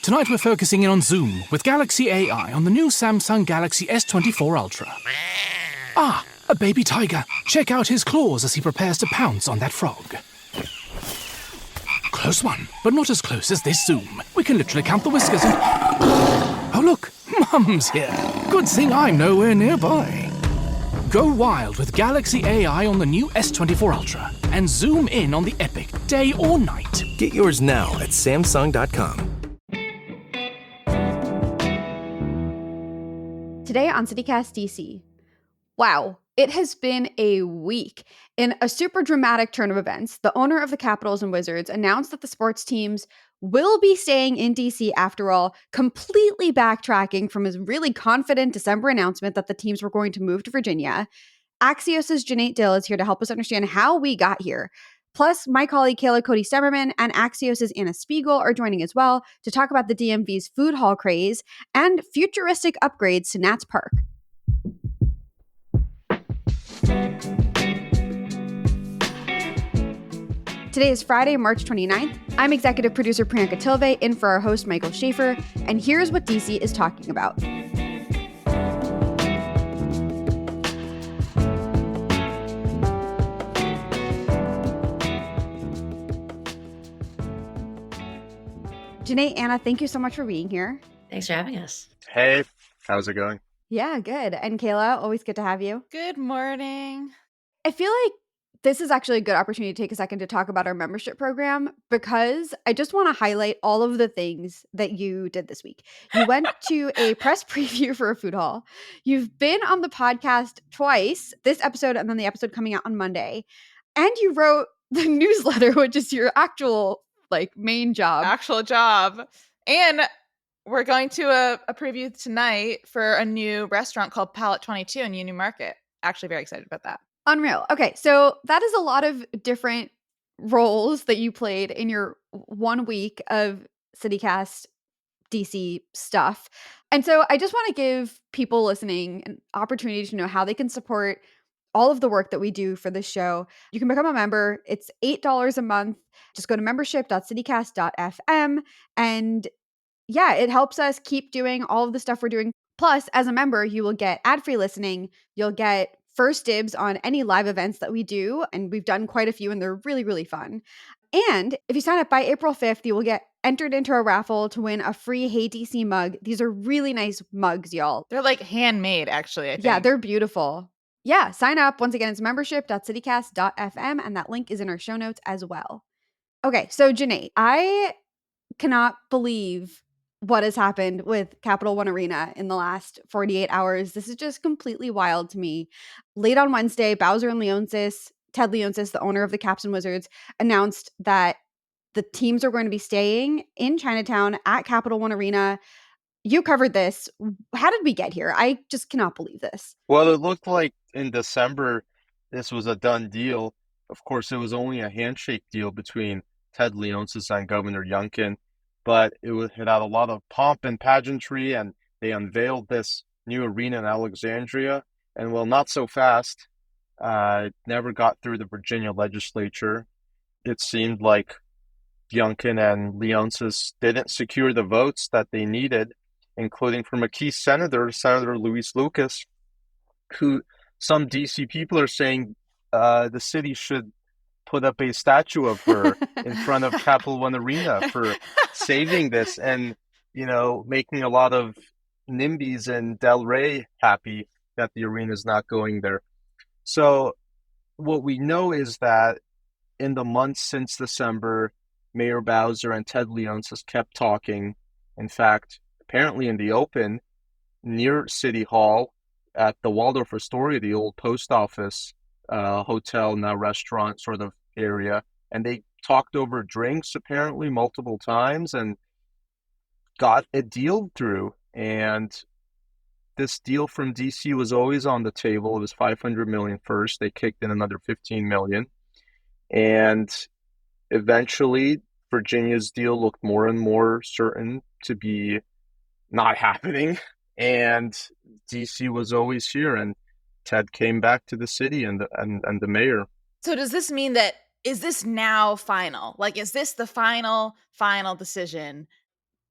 Tonight we're focusing in on Zoom with Galaxy AI on the new Samsung Galaxy S24 Ultra. Ah, a baby tiger. Check out his claws as he prepares to pounce on that frog. Close one, but not as close as this Zoom. We can literally count the whiskers and... Oh look, Mum's here. Good thing I'm nowhere nearby. Go wild with Galaxy AI on the new S24 Ultra and zoom in on the epic day or night. Get yours now at Samsung.com. Today on CityCast DC. Wow, it has been a week. In a super dramatic turn of events, the owner of the Capitals and Wizards announced that the sports teams will be staying in DC after all, completely backtracking from his really confident December announcement that the teams were going to move to Virginia. Axios' Janae Dill is here to help us understand how we got here. Plus, my colleague Kayla Cody Stemmerman and Axios' Anna Spiegel are joining as well to talk about the DMV's food hall craze and futuristic upgrades to Nats Park. Today is Friday, March 29th. I'm executive producer Priyanka Tilve, in for our host Michael Schaefer, and here's what DC is talking about. Janae, Anna, thank you so much for being here. Thanks for having us. Hey, how's it going? Yeah, good. And Kayla, always good to have you. Good morning. I feel like this is actually a good opportunity to take a second to talk about our membership program because I just want to highlight all of the things that you did this week. You went to a press preview for a food hall. You've been on the podcast twice, this episode and then the episode coming out on Monday. And you wrote the newsletter, which is your actual main job. Actual job. And we're going to a preview tonight for a new restaurant called Palette 22 in Union Market. Actually very excited about that. Unreal. Okay, so that is a lot of different roles that you played in your 1 week of CityCast DC stuff. And so I just want to give people listening an opportunity to know how they can support all of the work that we do for this show. You can become a member. It's $8 a month. Just go to membership.citycast.fm. And yeah, it helps us keep doing all of the stuff we're doing. Plus, as a member, you will get ad-free listening. You'll get first dibs on any live events that we do. And we've done quite a few and they're really, really fun. And if you sign up by April 5th, you will get entered into a raffle to win a free Hey DC mug. These are really nice mugs, y'all. They're handmade, actually, I think. Yeah, they're beautiful. Yeah, sign up. Once again, it's membership.citycast.fm, and that link is in our show notes as well. Okay, so Janae, I cannot believe what has happened with Capital One Arena in the last 48 hours. This is just completely wild to me. Late on Wednesday, Bowser and Ted Leonsis, the owner of the Caps and Wizards, announced that the teams are going to be staying in Chinatown at Capital One Arena. You covered this. How did we get here? I just cannot believe this. Well, it looked like in December this was a done deal. Of course, it was only a handshake deal between Ted Leonsis and Governor Youngkin, but it had a lot of pomp and pageantry, and they unveiled this new arena in Alexandria. And well, not so fast. It never got through the Virginia legislature. It seemed like Youngkin and Leonsis didn't secure the votes that they needed, including from a key senator, Senator Luis Lucas, who some DC people are saying the city should put up a statue of her in front of Capital One Arena for saving this and, making a lot of NIMBYs and Del Rey happy that the arena is not going there. So what we know is that in the months since December, Mayor Bowser and Ted Leonsis kept talking. In fact, apparently in the open, near City Hall, at the Waldorf Astoria, the old post office hotel, now restaurant sort of area. And they talked over drinks apparently multiple times and got a deal through. And this deal from DC was always on the table. It was $500 million first. They kicked in another $15 million. And eventually, Virginia's deal looked more and more certain to be not happening. And DC was always here, and Ted came back to the city and the mayor. So does this mean is this now final? Is this the final decision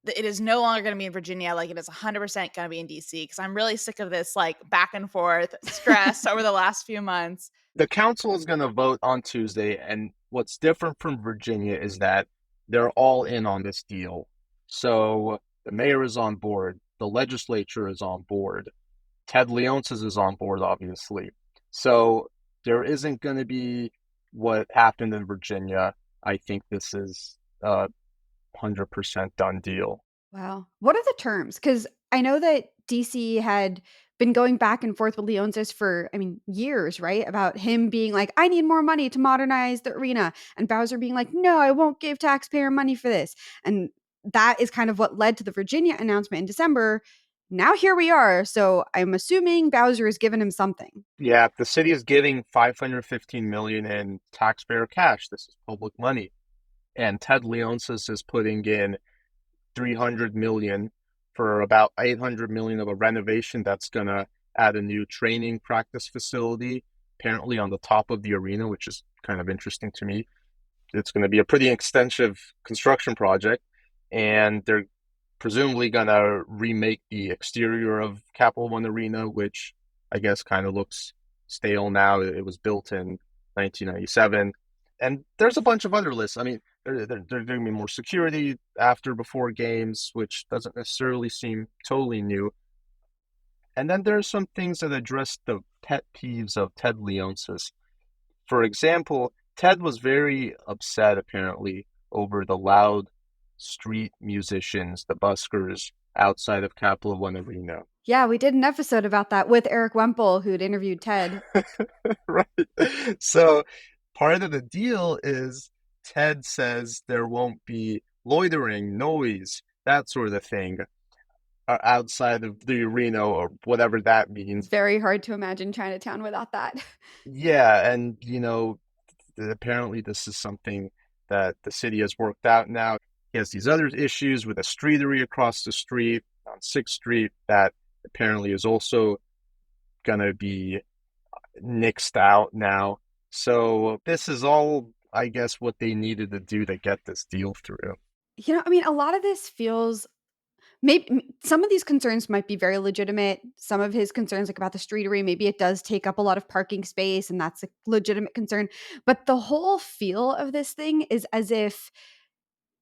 it is no longer going to be in Virginia. Like, it is 100% going to be in DC, because I'm really sick of this like back and forth stress over the last few months. The council is going to vote on Tuesday, and what's different from Virginia is that they're all in on this deal. So the mayor is on board, the legislature is on board, Ted Leonsis is on board, obviously. So there isn't going to be what happened in Virginia. I think this is a 100% done deal. Wow. What are the terms? Because I know that DC had been going back and forth with Leonsis for, I mean, years, right? About him being like, I need more money to modernize the arena. And Bowser being like, no, I won't give taxpayer money for this. And that is kind of what led to the Virginia announcement in December. Now here we are. So I'm assuming Bowser has given him something. Yeah, the city is giving $515 million in taxpayer cash. This is public money. And Ted Leonsis is putting in $300 million for about $800 million of a renovation that's going to add a new training practice facility, apparently on the top of the arena, which is kind of interesting to me. It's going to be a pretty extensive construction project, and they're presumably going to remake the exterior of Capital One Arena, which I guess kind of looks stale now. It was built in 1997. And there's a bunch of other lists. I mean, they're giving me more security before games, which doesn't necessarily seem totally new. And then there's some things that address the pet peeves of Ted Leonsis. For example, Ted was very upset, apparently, over the loud street musicians, the buskers, outside of Capital One Arena. Yeah, we did an episode about that with Eric Wemple, who'd interviewed Ted. Right. So part of the deal is Ted says there won't be loitering, noise, that sort of thing outside of the arena or whatever that means. It's very hard to imagine Chinatown without that. Yeah, and apparently this is something that the city has worked out now. He has these other issues with a streetery across the street on 6th Street that apparently is also going to be nixed out now. So this is all, I guess, what they needed to do to get this deal through. I mean, a lot of this feels maybe some of these concerns might be very legitimate. Some of his concerns, like about the streetery, maybe it does take up a lot of parking space, and that's a legitimate concern. But the whole feel of this thing is as if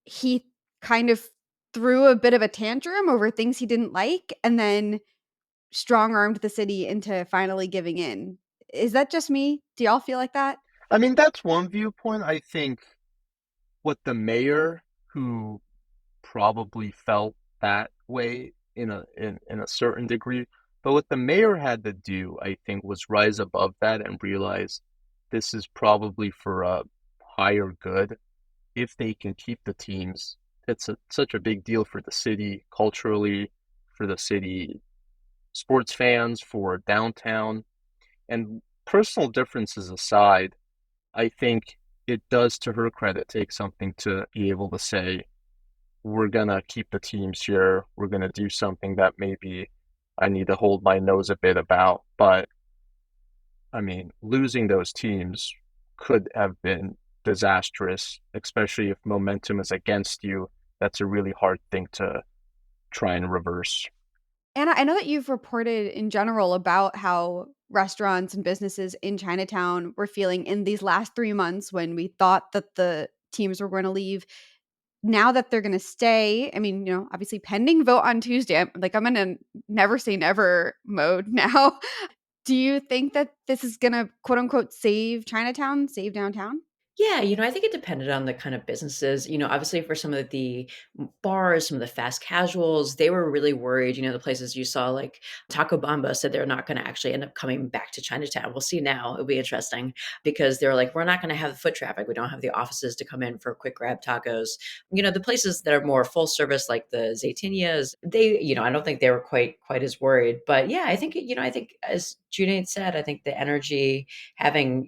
he kind of threw a bit of a tantrum over things he didn't like, and then strong armed the city into finally giving in. Is that just me? Do y'all feel like that? I mean, that's one viewpoint. I think what the mayor, who probably felt that way in a certain degree, but what the mayor had to do, I think, was rise above that and realize this is probably for a higher good. If they can keep the teams, it's such a big deal for the city culturally, for the city sports fans, for downtown. And personal differences aside, I think it does, to her credit, take something to be able to say, we're going to keep the teams here. We're going to do something that maybe I need to hold my nose a bit about. But I mean, losing those teams could have been disastrous, especially if momentum is against you. That's a really hard thing to try and reverse. Anna, I know that you've reported in general about how restaurants and businesses in Chinatown were feeling in these last 3 months when we thought that the teams were going to leave. Now that they're going to stay, I mean, obviously pending vote on Tuesday, I'm in a never say never mode now. Do you think that this is going to quote unquote save Chinatown, save downtown? Yeah, I think it depended on the kind of businesses. Obviously for some of the bars, some of the fast casuals, they were really worried. The places you saw like Taco Bamba said they're not going to actually end up coming back to Chinatown. We'll see now. It'll be interesting because they're like, we're not going to have the foot traffic. We don't have the offices to come in for quick grab tacos. The places that are more full service, like the Zaytinias, they, I don't think they were quite as worried. But yeah, I think, I think as Junaid said, I think the energy having,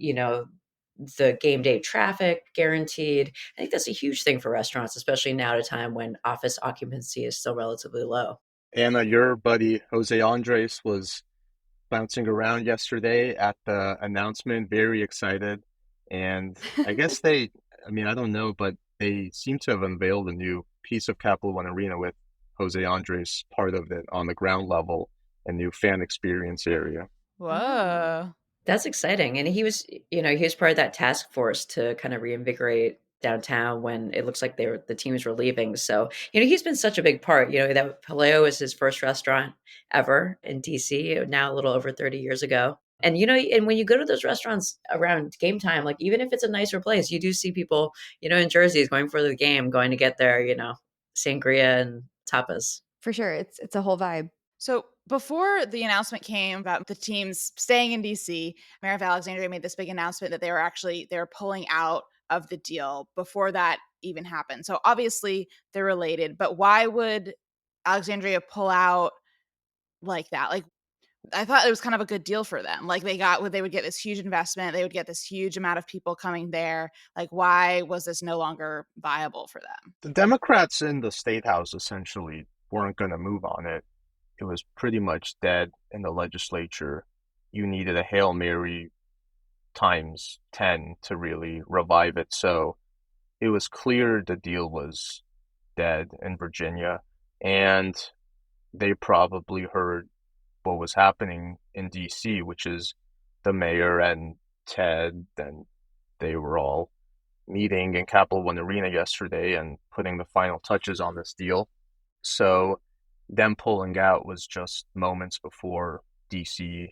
the game day traffic guaranteed. I think that's a huge thing for restaurants, especially now at a time when office occupancy is still relatively low. Anna, your buddy Jose Andres was bouncing around yesterday at the announcement, very excited. And I guess I mean, I don't know, but they seem to have unveiled a new piece of Capital One Arena with Jose Andres part of it on the ground level, a new fan experience area. Oh. Whoa. That's exciting, and he was part of that task force to kind of reinvigorate downtown when it looks like the teams were leaving, so, he's been such a big part, that Paleo was his first restaurant ever in DC, now a little over 30 years ago, and, and when you go to those restaurants around game time, like, even if it's a nicer place, you do see people, in jerseys going for the game, going to get their, sangria and tapas. For sure. It's a whole vibe. So before the announcement came about the teams staying in DC, Mayor of Alexandria made this big announcement that they were pulling out of the deal before that even happened. So obviously they're related, but why would Alexandria pull out like that? Like, I thought it was kind of a good deal for them. Like, they would get this huge investment, they would get this huge amount of people coming there. Like, why was this no longer viable for them? The Democrats in the state house essentially weren't going to move on it. It was pretty much dead in the legislature. You needed a Hail Mary times 10 to really revive it. So it was clear the deal was dead in Virginia. And they probably heard what was happening in DC, which is the mayor and Ted, and they were all meeting in Capital One Arena yesterday and putting the final touches on this deal. So them pulling out was just moments before DC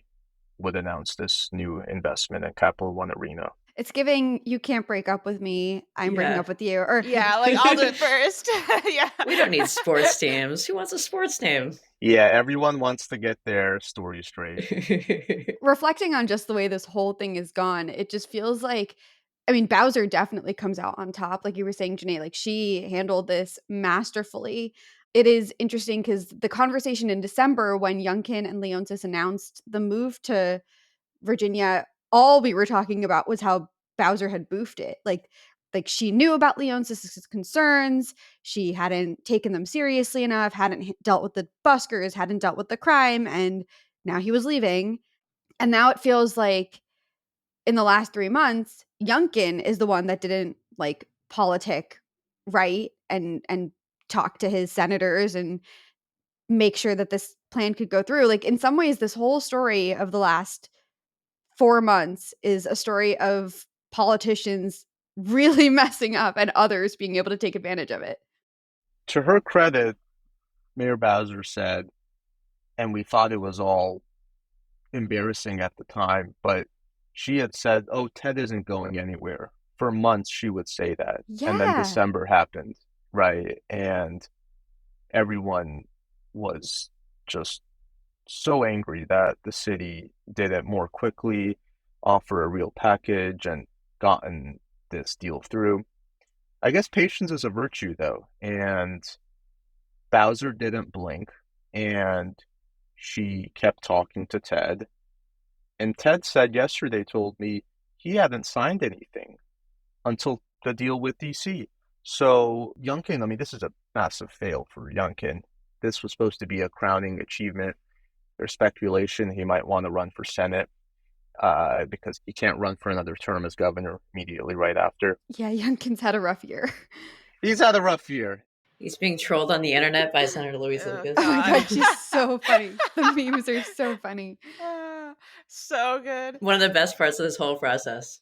would announce this new investment in Capital One Arena. It's giving "you can't break up with me, I'm breaking Yeah. up with you." Or Yeah, like, I'll do it first. Yeah. We don't need sports teams. Who wants a sports team? Yeah, everyone wants to get their story straight. reflecting on just the way this whole thing is gone, it just feels like, I mean, Bowser definitely comes out on top. Like you were saying, Janae, like she handled this masterfully. It is interesting because the conversation in December when Youngkin and Leonsis announced the move to Virginia, all we were talking about was how Bowser had boofed it. Like she knew about Leonsis's concerns. She hadn't taken them seriously enough, hadn't dealt with the buskers, hadn't dealt with the crime, and now he was leaving. And now it feels like in the last 3 months, Youngkin is the one that didn't like politic right and talk to his senators and make sure that this plan could go through. Like in some ways, this whole story of the last 4 months is a story of politicians really messing up and others being able to take advantage of it. To her credit, Mayor Bowser said, and we thought it was all embarrassing at the time, but she had said, "Oh, Ted isn't going anywhere." For months, she would say that. And then Yeah. December happened, right? And everyone was just so angry that the city did it more quickly, offer a real package, and gotten this deal through. I guess patience is a virtue, though, and Bowser didn't blink, and she kept talking to Ted. And Ted said yesterday, told me he hadn't signed anything until the deal with DC. So Youngkin, I mean, this is a massive fail for Youngkin. This was supposed to be a crowning achievement. There's speculation he might want to run for Senate because he can't run for another term as governor immediately right after. Yeah, Youngkin's had a rough year. He's had a rough year. He's being trolled on the internet by Senator Louise Oh, Lucas. Oh my God. god, she's so funny. The memes are so funny. So good. One of the best parts of this whole process.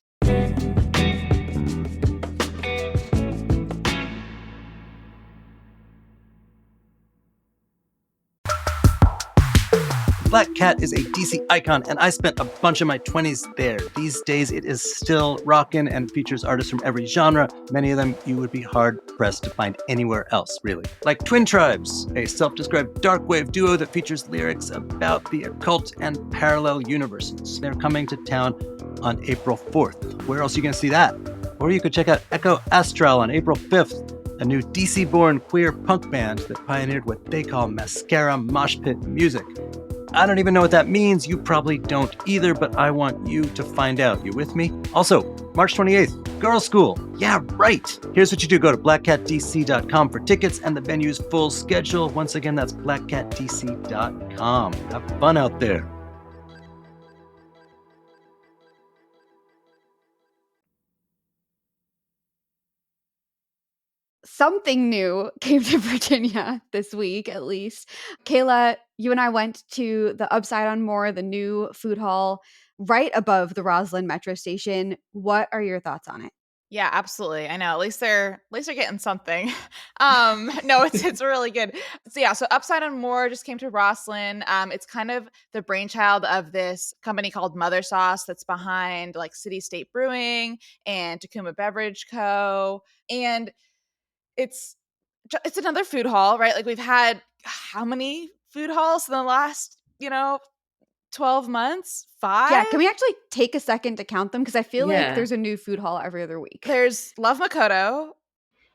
Black Cat is a DC icon, and I spent a bunch of my 20s there. These days, it is still rockin' and features artists from every genre. Many of them you would be hard-pressed to find anywhere else, really. Like Twin Tribes, a self-described dark wave duo that features lyrics about the occult and parallel universes. They're coming to town on April 4th. Where else are you going to see that? Or you could check out Echo Astral on April 5th, a new DC-born queer punk band that pioneered what they call mascara mosh pit music. I don't even know what that means. You probably don't either, but I want you to find out. You with me? Also, March 28th, Girls School. Yeah, right. Here's what you do. Go to blackcatdc.com for tickets and the venue's full schedule. Once again, that's blackcatdc.com. Have fun out there. something new came to Virginia this week, at least. Kayla, you and I went to the Upside on Moore, the new food hall right above the Rosslyn metro station. What are your thoughts on it? Yeah, absolutely. I know. At least they're getting something. No, it's really good. So yeah, so Upside and More just came to Rosslyn. It's kind of the brainchild of this company called Mother Sauce that's behind like City State Brewing and Takuma Beverage Co. And it's it's another food hall, right? Like we've had how many food halls in the last, 12 months? Yeah, 5? can we actually take a second to count them? Because I feel like Yeah. there's a new food hall every other week. There's Love Makoto,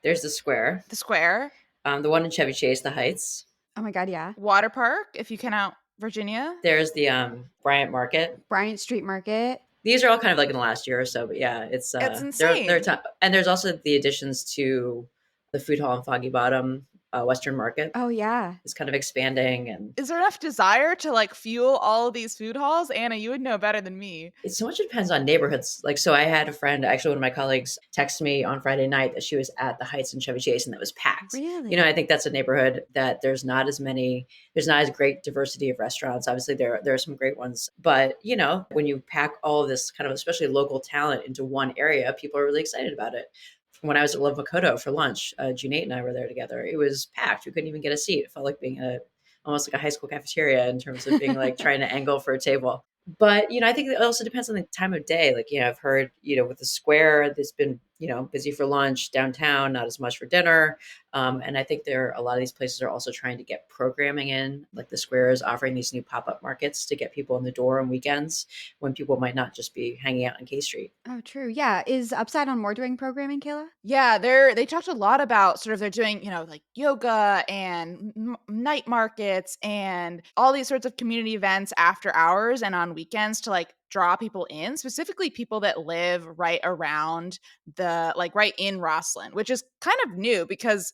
There's the Square, the Square, the one in Chevy Chase, the Heights. Oh my God, yeah. Water Park, if you count Virginia. There's the Bryant Market. Bryant Street Market. These are all kind of like in the last year or so, but yeah, it's It's they're insane. and there's also the additions to the food hall in Foggy Bottom, Western Market. Oh, yeah. It's kind of expanding, and Is there enough desire to like fuel all of these food halls? Anna, you would know better than me. it's so much depends on neighborhoods. Like, so I had a friend, actually one of my colleagues, text me on Friday night that she was at the Heights in Chevy Chase and that was packed. Really? I think that's a neighborhood that there's not as great diversity of restaurants. Obviously, there are some great ones, but when you pack all of this kind of especially local talent into one area, people are really excited about it. When I was at Love Makoto for lunch, Junate and I were there together. It was packed. We couldn't even get a seat. It felt like being almost like a high school cafeteria in terms of being like trying to angle for a table. But I think it also depends on the time of day. Like I've heard with the Square, it's been busy for lunch downtown, not as much for dinner. And I think a lot of these places are also trying to get programming in. Like the Square is offering these new pop-up markets to get people in the door on weekends when people might not just be hanging out on K Street. Oh, true. Yeah. Is Upside on More doing programming, Kayla? Yeah, they talked a lot about sort of they're doing, like yoga and night markets and all these sorts of community events after hours and on weekends to like draw people in, specifically people that live right around right in Rosslyn, which is kind of new because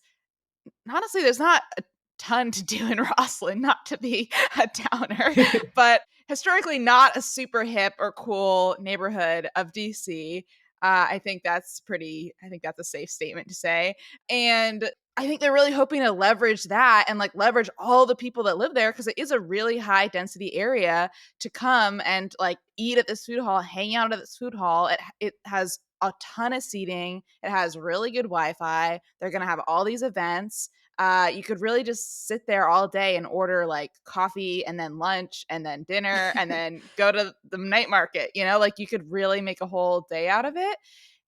honestly, there's not a ton to do in Rosslyn, not to be a downer, but historically not a super hip or cool neighborhood of DC. I think that's a safe statement to say. And I think they're really hoping to leverage that and like leverage all the people that live there because it is a really high density area to come and like eat at this food hall, hang out at this food hall. It has a ton of seating. It has really good Wi-Fi. They're going to have all these events. You could really just sit there all day and order like coffee and then lunch and then dinner and then go to the night market. Like you could really make a whole day out of it.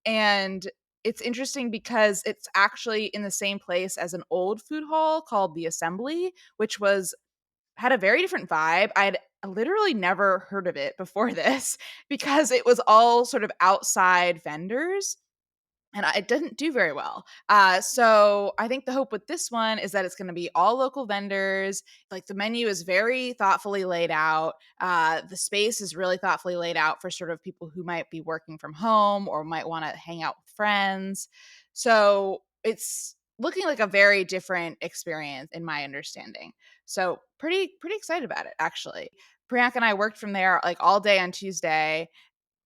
And it's interesting because it's actually in the same place as an old food hall called the Assembly, which had a very different vibe. I'd literally never heard of it before this because it was all sort of outside vendors and it didn't do very well. So I think the hope with this one is that it's going to be all local vendors. Like the menu is very thoughtfully laid out. The space is really thoughtfully laid out for sort of people who might be working from home or might want to hang out with friends. So it's looking like a very different experience in my understanding. So pretty excited about it actually. Priyanka and I worked from there like all day on Tuesday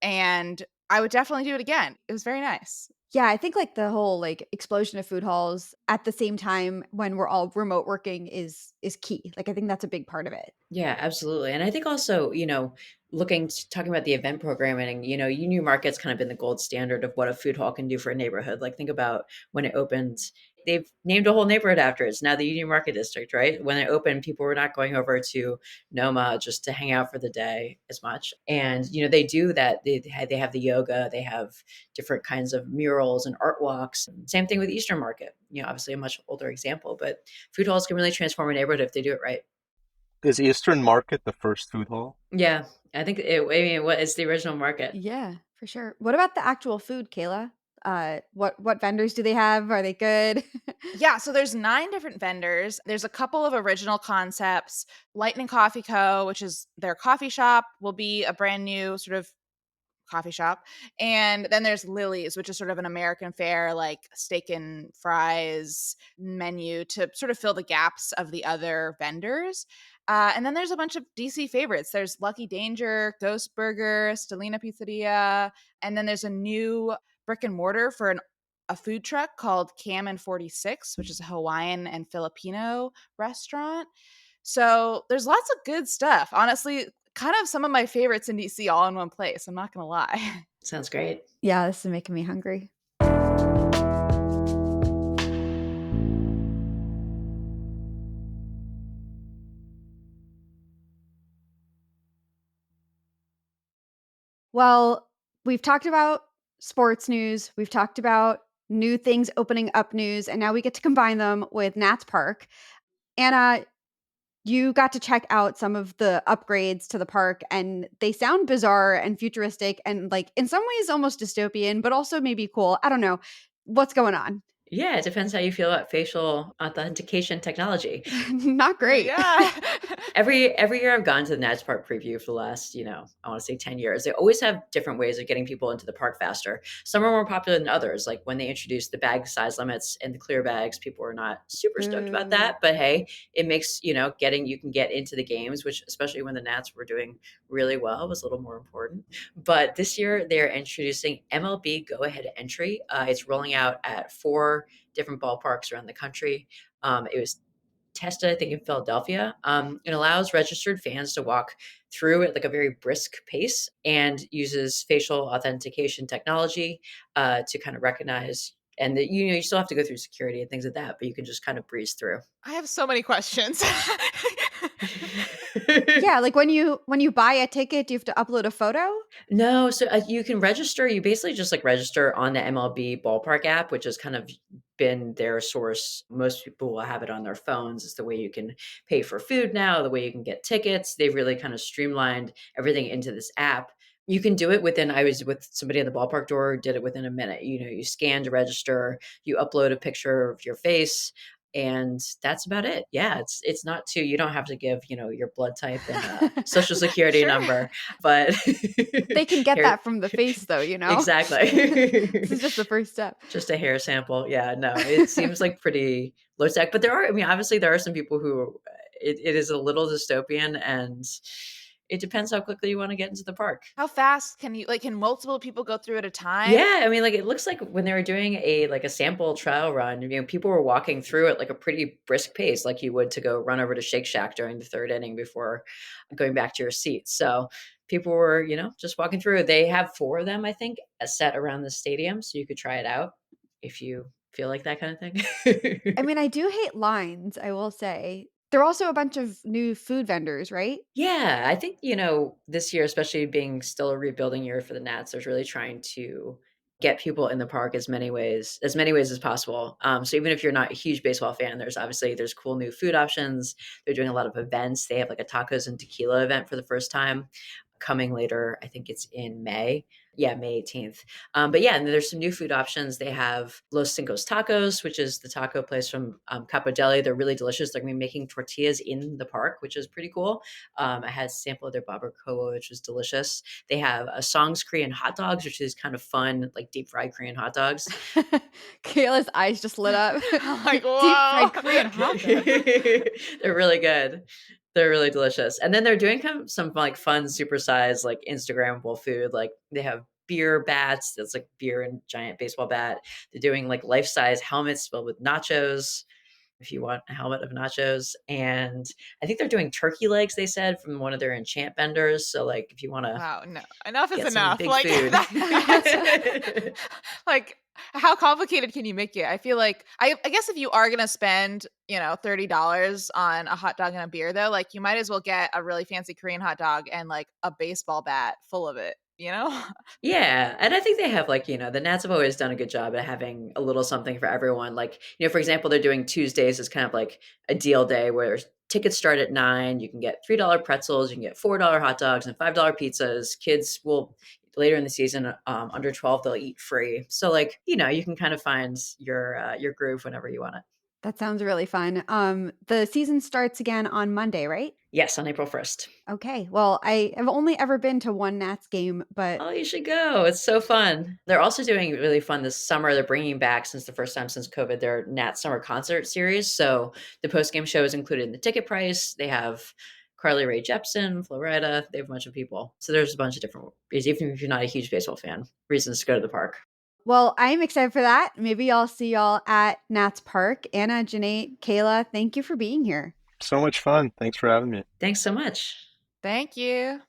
and I would definitely do it again. It was very nice. Yeah, I think like the whole like explosion of food halls at the same time when we're all remote working is key. Like I think that's a big part of it. Yeah, absolutely. And I think also, talking about the event programming, Union Market's kind of been the gold standard of what a food hall can do for a neighborhood. Like think about when it opened, they've named a whole neighborhood after it. It's now the Union Market District, right? When it opened, people were not going over to Noma just to hang out for the day as much. And, they do that. They have the yoga, they have different kinds of murals and art walks. Same thing with Eastern Market, obviously a much older example, but food halls can really transform a neighborhood if they do it right. Is Eastern Market the first food hall? Yeah, I think what is the original market? Yeah, for sure. What about the actual food, Kayla? What vendors do they have? Are they good? Yeah, so there's 9 different vendors. There's a couple of original concepts. Lightning Coffee Co., which is their coffee shop, will be a brand new sort of coffee shop. And then there's Lily's, which is sort of an American fare, like steak and fries menu to sort of fill the gaps of the other vendors. And then there's a bunch of DC favorites. There's Lucky Danger, Ghost Burger, Stellina Pizzeria, and then there's a new brick and mortar for an a food truck called Cam and 46, which is a Hawaiian and Filipino restaurant. So there's lots of good stuff. Honestly, kind of some of my favorites in DC all in one place. I'm not going to lie. Sounds great. Yeah, this is making me hungry. Well, we've talked about sports news, we've talked about new things opening up news, and now we get to combine them with Nats Park. Anna, you got to check out some of the upgrades to the park, and they sound bizarre and futuristic and, like, in some ways almost dystopian, but also maybe cool. I don't know. What's going on? Yeah, it depends how you feel about facial authentication technology. Not great. Yeah. Every year I've gone to the Nats Park preview for the last, I want to say 10 years. They always have different ways of getting people into the park faster. Some are more popular than others. Like when they introduced the bag size limits and the clear bags, people were not super stoked about that. But hey, it makes, you can get into the games, which especially when the Nats were doing really well was a little more important. But this year they're introducing MLB Go Ahead Entry. It's rolling out at 4 different ballparks around the country. It was tested, I think, in Philadelphia. It allows registered fans to walk through at like a very brisk pace and uses facial authentication technology to kind of recognize. And you still have to go through security and things like that, but you can just kind of breeze through. I have so many questions. Yeah, like when you buy a ticket, do you have to upload a photo? No, so you can register. You basically just like register on the MLB Ballpark app, which has kind of been their source. Most people will have it on their phones. It's the way you can pay for food now, the way you can get tickets. They've really kind of streamlined everything into this app. You can do it within, I was with somebody at the ballpark door, did it within a minute. You scan to register, you upload a picture of your face, and that's about it. Yeah, it's not too, you don't have to give, your blood type and social security Sure. number, but They can get Hair- that from the face, though, Exactly. This is just the first step. Just a hair sample. Yeah, no, it seems like pretty low tech, but obviously there are some people who it is a little dystopian, and it depends how quickly you want to get into the park. How fast can multiple people go through at a time? Yeah, I mean, like it looks like when they were doing a sample trial run, people were walking through at like a pretty brisk pace, like you would to go run over to Shake Shack during the 3rd inning before going back to your seats. So people were, just walking through. They have 4 of them, I think, set around the stadium, so you could try it out if you feel like that kind of thing. I mean, I do hate lines, I will say. There are also a bunch of new food vendors, right? Yeah, I think, this year, especially being still a rebuilding year for the Nats, there's really trying to get people in the park as many ways as possible. So even if you're not a huge baseball fan, there's cool new food options. They're doing a lot of events. They have like a tacos and tequila event for the first time coming later. I think it's in May. Yeah, May 18th. But yeah, and there's some new food options. They have Los Cinco's Tacos, which is the taco place from Capo Deli. They're really delicious. They're going to be making tortillas in the park, which is pretty cool. I had a sample of their barbacoa, which was delicious. They have a Song's Korean hot dogs, which is kind of fun, like deep fried Korean hot dogs. Kayla's eyes just lit up. I'm like, Deep whoa. fried Korean hot dog. They're really good. They're really delicious. And then they're doing some like fun supersized like Instagrammable food. Like they have beer bats. That's like beer and giant baseball bat. They're doing like life-size helmets filled with nachos if you want a helmet of nachos. And I think they're doing turkey legs, they said, from one of their enchant vendors. So like if you want to Wow, no. Enough is get some enough. big Like food. like how complicated can you make it? I feel like I guess if you are gonna spend, $30 on a hot dog and a beer though, like you might as well get a really fancy Korean hot dog and like a baseball bat full of it, you know? Yeah, and I think they have like, the Nats have always done a good job at having a little something for everyone. Like, for example, they're doing Tuesdays as kind of like a deal day where tickets start at 9, you can get $3 pretzels, you can get $4 hot dogs and $5 pizzas. Kids will later in the season, under 12, they'll eat free. So like, you can kind of find your groove whenever you want it. That sounds really fun. The season starts again on Monday, right? Yes, on April 1st. Okay. Well, I have only ever been to one Nats game, but Oh, you should go. It's so fun. They're also doing really fun this summer. They're bringing back, since the first time since COVID, their Nat Summer Concert Series. So the post-game show is included in the ticket price. They have Carly Rae Jepsen, Florida. They have a bunch of people. So there's a bunch of different, even if you're not a huge baseball fan, reasons to go to the park. Well, I'm excited for that. Maybe I'll see y'all at Nats Park. Anna, Janae, Kayla, thank you for being here. So much fun. Thanks for having me. Thanks so much. Thank you.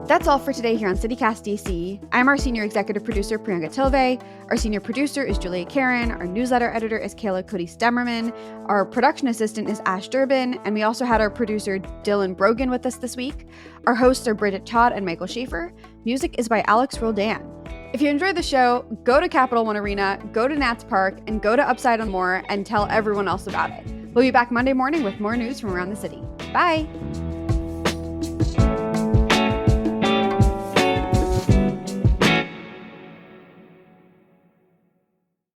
That's all for today here on CityCast DC. I'm our senior executive producer, Priyanka Tilve. Our senior producer is Julia Karen. Our newsletter editor is Kayla Cody-Stemmerman. Our production assistant is Ash Durbin. And we also had our producer, Dylan Brogan, with us this week. Our hosts are Bridget Todd and Michael Schaefer. Music is by Alex Roldan. If you enjoyed the show, go to Capital One Arena, go to Nats Park, and go to Upside on More and tell everyone else about it. We'll be back Monday morning with more news from around the city. Bye!